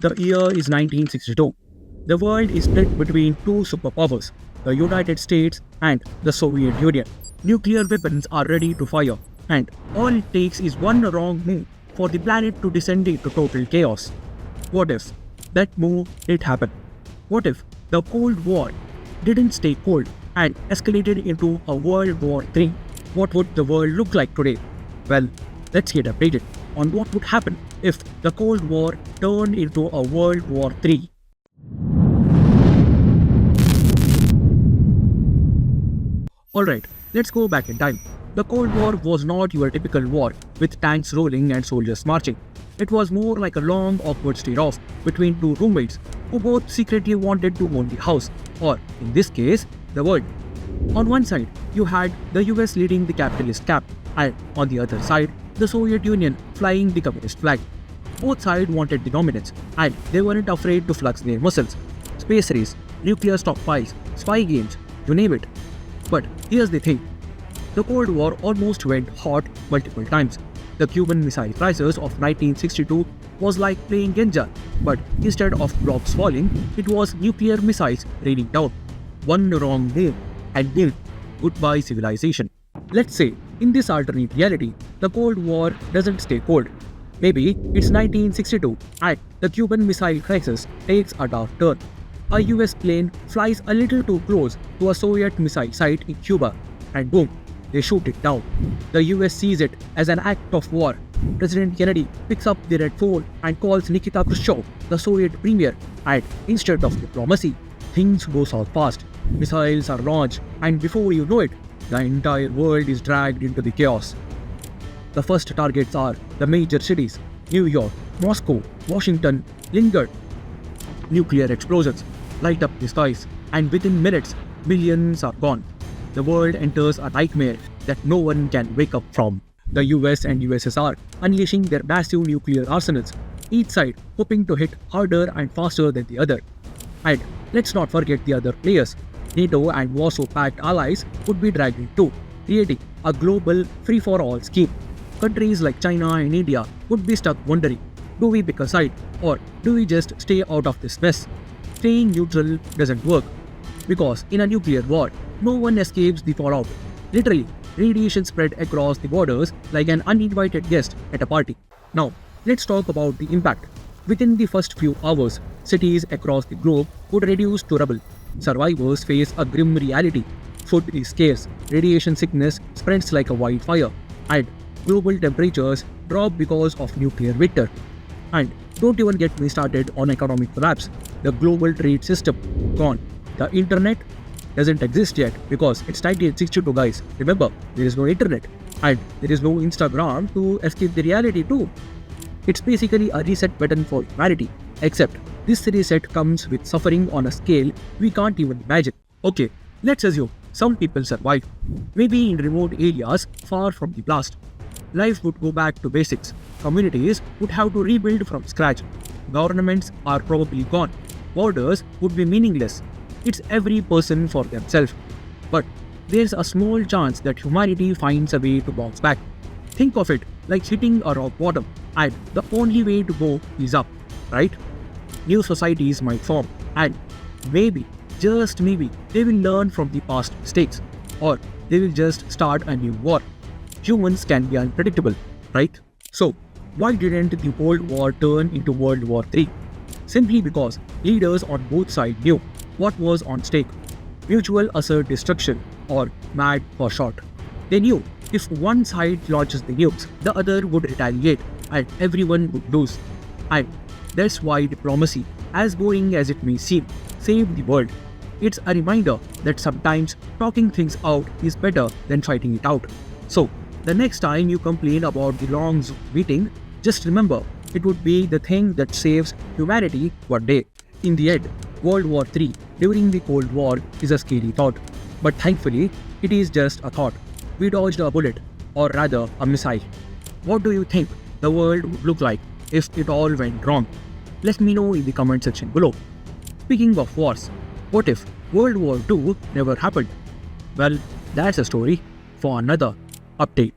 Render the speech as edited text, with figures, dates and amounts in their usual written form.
The year is 1962. The world is split between two superpowers, the United States and the Soviet Union. Nuclear weapons are ready to fire, and all it takes is one wrong move for the planet to descend into total chaos. What if that move did happen? What if the Cold War didn't stay cold and escalated into a World War III? What would the world look like today? Well, let's get updated on what would happen if the Cold War turned into a World War III. Alright, let's go back in time. The Cold War was not your typical war with tanks rolling and soldiers marching. It was more like a long, awkward standoff between two roommates who both secretly wanted to own the house, or in this case, the world. On one side, you had the US leading the capitalist camp, and on the other side, the Soviet Union flying the communist flag. Both sides wanted the dominance, and they weren't afraid to flex their muscles. Space race, nuclear stockpiles, spy games, you name it. But here's the thing. The Cold War almost went hot multiple times. The Cuban Missile Crisis of 1962 was like playing Genja, but instead of blocks falling, it was nuclear missiles raining down. One wrong move, and boom, goodbye civilization. Let's say, in this alternate reality, the Cold War doesn't stay cold. Maybe it's 1962 and the Cuban Missile Crisis takes a dark turn. A US plane flies a little too close to a Soviet missile site in Cuba, and boom, they shoot it down. The US sees it as an act of war. President Kennedy picks up the red phone and calls Nikita Khrushchev, the Soviet premier, and instead of diplomacy, things go south fast. Missiles are launched, and before you know it, the entire world is dragged into the chaos. The first targets are the major cities: New York, Moscow, Washington, Leningrad. Nuclear explosions light up the skies, and within minutes, millions are gone. The world enters a nightmare that no one can wake up from. The US and USSR unleashing their massive nuclear arsenals, each side hoping to hit harder and faster than the other. And let's not forget the other players. NATO and Warsaw Pact allies would be dragged in too, creating a global free-for-all scheme. Countries like China and India would be stuck wondering, do we pick a side or do we just stay out of this mess? Staying neutral doesn't work, because in a nuclear war, no one escapes the fallout. Literally, radiation spread across the borders like an uninvited guest at a party. Now, let's talk about the impact. Within the first few hours, cities across the globe would reduce to rubble. Survivors face a grim reality. Food is scarce, radiation sickness spreads like a wildfire, and global temperatures drop because of nuclear winter. And don't even get me started on economic collapse. The global trade system gone. The internet doesn't exist yet because it's 1962, guys. Remember, there is no internet, and there is no Instagram to escape the reality too. It's basically a reset button for humanity, except this reset comes with suffering on a scale we can't even imagine. Okay, let's assume some people survive, maybe in remote areas far from the blast. Life would go back to basics. Communities would have to rebuild from scratch. Governments are probably gone. Borders would be meaningless. It's every person for themselves. But there's a small chance that humanity finds a way to bounce back. Think of it like hitting a rock bottom, and the only way to go is up, right? New societies might form, and maybe, just maybe, they will learn from the past mistakes, or they will just start a new war. Humans can be unpredictable, right? So, why didn't the Cold War turn into World War III? Simply because leaders on both sides knew what was on stake: mutual assured destruction, or mad for short. They knew if one side launches the nukes, the other would retaliate and everyone would lose. And that's why diplomacy, as boring as it may seem, saved the world. It's a reminder that sometimes talking things out is better than fighting it out. So, the next time you complain about the long meeting, just remember, it would be the thing that saves humanity one day. In the end, World War III during the Cold War is a scary thought. But thankfully, it is just a thought. We dodged a bullet, or rather a missile. What do you think the world would look like if it all went wrong? Let me know in the comment section below. Speaking of wars, what if World War II never happened? Well, that's a story for another update.